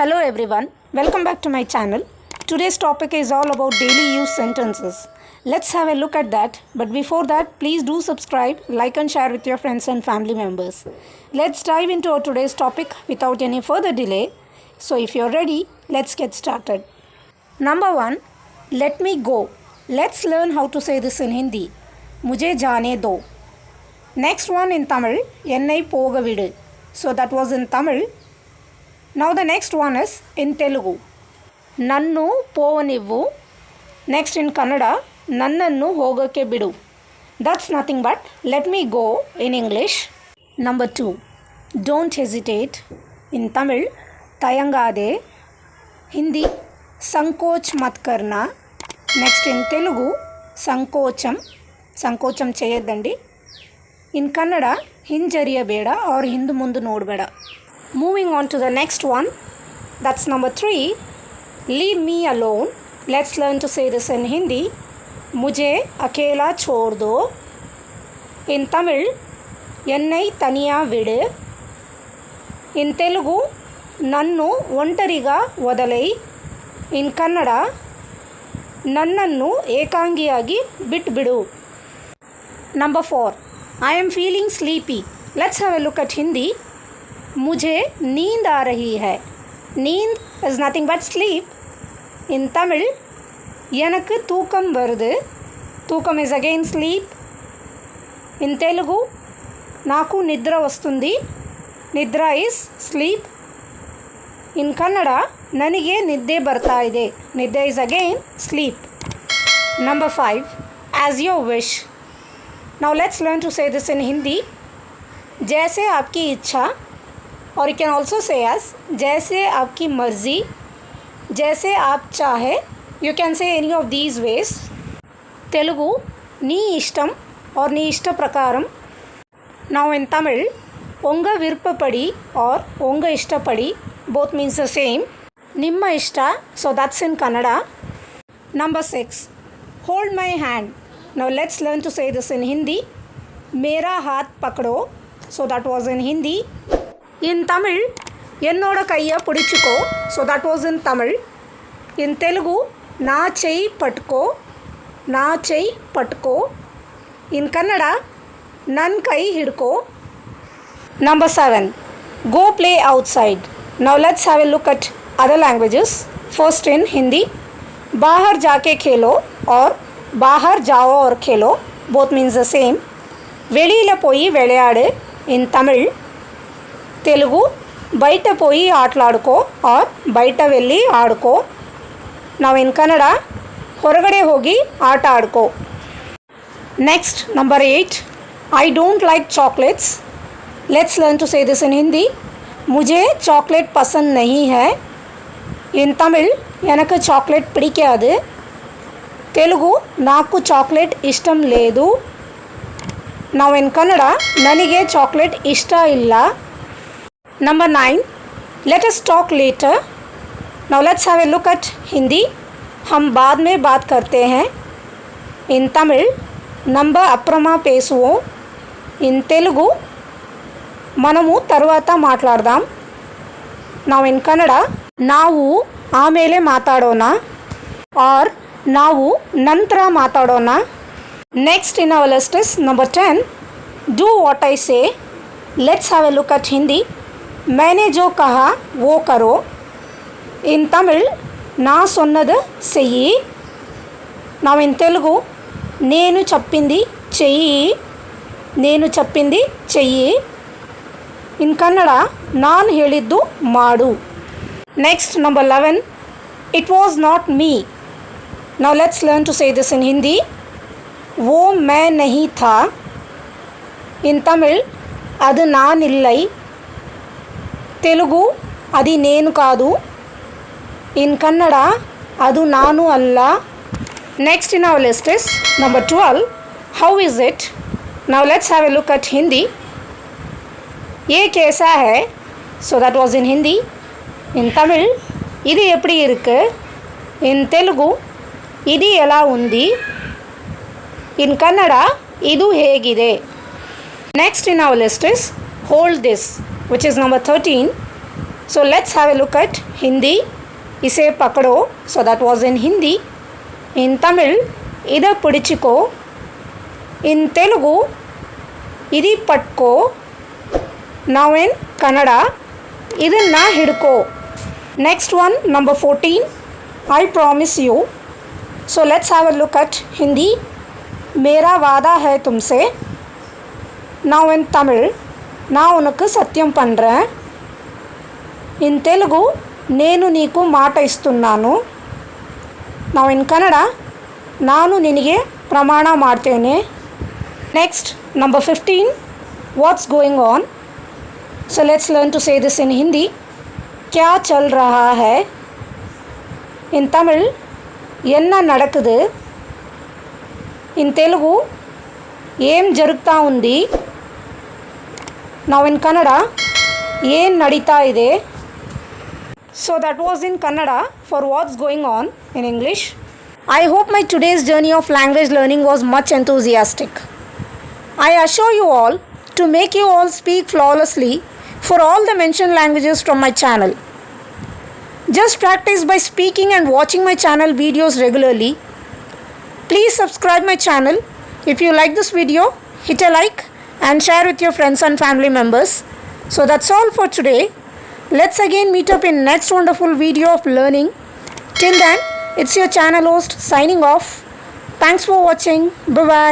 Hello everyone, welcome back to my channel. Today's topic is all about daily use sentences. Let's have a look at that. But before that, please do subscribe, like and share with your friends and family members. Let's dive into our today's topic without any further delay. So if you're ready, let's get started. Number 1, let me go. Let's learn how to say this in Hindi. मुझे जाने दो. Next one in Tamil, என்னை போக விடு. So that was in Tamil. Now the next one is in Telugu. Nannu povanivu. Next in Kannada, nannannu hogake bidu. That's nothing but let me go in English. Number 2, don't hesitate. In Tamil, tayangade. Hindi, sankoch mat karna. Next in Telugu, sankocham cheyadandi. In Kannada, hinjariyabeda or hindu mundu nodbeda. Moving on to the next one, that's number 3, leave me alone. Let's learn to say this in Hindi. मुझे अकेला छोड़ दो. In Tamil, என்னை தனியா விடு. In Telugu, నన్ను ఒంటరిగా వదలై. In Kannada, నన్నನ್ನು ఏకాంగియాಗಿ ಬಿಟ್ಬಿಡು. Number 4, I am feeling sleepy. Let's have a look at Hindi. मुझे नींद आ रही है. नींद is nothing but sleep. In Tamil, எனக்கு தூக்கம் வருது. தூக்கம் is again sleep. In Telugu, నాకు నిద్ర వస్తుంది. నిద్ర is sleep. In Kannada, ನನಗೆ ನಿದ್ದೆ ಬರ್ತಾ ಇದೆ. ನಿದ್ದೆ is again sleep. Number 5, as your wish. Now let's learn to say this in Hindi. जैसे आपकी इच्छा, और you can also say as जैसे आपकी मर्ज़ी, जैसे आप चाहे. You can say any of these ways. Telugu, నీ ఇష్టం or నీ ఇష్ట ప్రకారం. Now in Tamil, ఉంగ విరుప్పపడి or ఉంగ ఇష్టపడి, both means the same. ನಿಮ್ಮ ಇಷ್ಟ, so that's in Kannada. Number 6, hold my hand. Now let's learn to say this in Hindi. मेरा हाथ पकड़ो. So that was in Hindi. In Tamil, என்னோட கையை பிடிச்சிக்கோ. So that was in Tamil. In Telugu, నా చెయ్యి పట్టుకో. నా చెయ్యి పట్టుకో. In Kannada, ನನ್ನ ಕೈ ಹಿಡ್ಕೋ. Number 7, go play outside. Now let's have a look at other languages. First in Hindi, बाहर जाके खेलो और बाहर जाओ और खेलो, both means the same. வெளியில் போய் விளையாடு. In Tamil. తెలుగు, బయట పోయి ఆటలాడుకో ఆర్ బయట వెళ్ళి ఆడుకో. నౌ ఇన్ కన్నడ, ಹೊರಗಡೆ ಹೋಗಿ ఆట ఆడుకో. Next number 8, I don't like chocolates. Let's learn to say this in Hindi. मुझे చాక్లెట్ పసంద్ नहीं है. ఇన్ తమిళ్, எனக்கு చాక్లెట్ పిడికాదు. తెలుగు, నాకు చాక్లెట్ ఇష్టం లేదు. నౌ ఇన్ కన్నడ, ನನಗೆ చాక్లెట్ ఇಷ್ಟ ಇಲ್ಲ. Number 9, let us talk later. Now let's have a look at Hindi. हम बाद में बात करते हैं. In Tamil, నంబర్ అప్రమా పేసువో. In Telugu, మనము తర్వాత మాట్లాడదాం. Now in Kannada, ನಾವು ಆಮೇಲೆ ಮಾತಾಡೋಣ or ನಾವು ನಂತರ ಮಾತಾಡೋಣ. Next in our list is number 10, do what I say. Let's have a look at Hindi. मैंने जो कहा वो करो. इन तमिल, నా సొన్నది చెయ్యి. నా ఇన్ తెలుగు, నేను చెప్పింది చెయ్యి. నేను చెప్పింది చెయ్యి. ఇన్ కన్నడ, ನಾನು ಹೇಳಿದ್ದು ಮಾಡು. Next number 11, it was not me. Now let's learn to say this in Hindi. वो मैं नहीं था. इन तमिल, అది నానిల్లై. తెలుగు, అది నేను కాదు. ఇన్ కన్నడ, ಅದು ನಾನು ಅಲ್ಲ. Next in our list is number 12, how is it. Now let's have a look at Hindi. ఏ కేసా హై. So that was in Hindi. In Tamil, ఇది ఎప్పుడు ఇருக்கு. ఇన్ తెలుగు, ఇది ఎలా ఉంది. ఇన్ కన్నడ, ಇದು ಹೇಗಿದೆ. Next in our list is hold this, which is number 13. So let's have a look at Hindi. इसे पकड़ो. So that was in Hindi. In Tamil, इधर पिडिचिको. In Telugu, इदी पटको. Now in Kannada, इधर ना हिड़को. Next one, number 14. I promise you. So let's have a look at Hindi. मेरा वादा है तुमसे. Now in Tamil, நான் உனக்கு சத்தியம் பண்ணுறேன். In Telugu, నేను నీకు మాట ఇస్తున్నాను. Now in Kannada, ನಾನು ನಿನಗೆ ಪ್ರಮಾಣ ಮಾಡ್ತೇನೆ. Next, number 15. What's going on? So let's learn to say this in Hindi. क्या चल रहा है? In Tamil, என்ன நடக்குது? In Telugu, ఏం జరుగుతా ఉంది? Now in Kannada, ఏం నడీతా ಇದೆ? So that was in Kannada for what's going on in English. I hope my today's journey of language learning was much enthusiastic. I assure you all to make you all speak flawlessly for all the mentioned languages from my channel. Just practice by speaking and watching my channel videos regularly. Please subscribe my channel. If you like this video, hit a like and share with your friends and family members. So that's all for today. Let's again meet up in next wonderful video of learning. Till then, it's your channel host signing off. Thanks for watching. Bye-bye.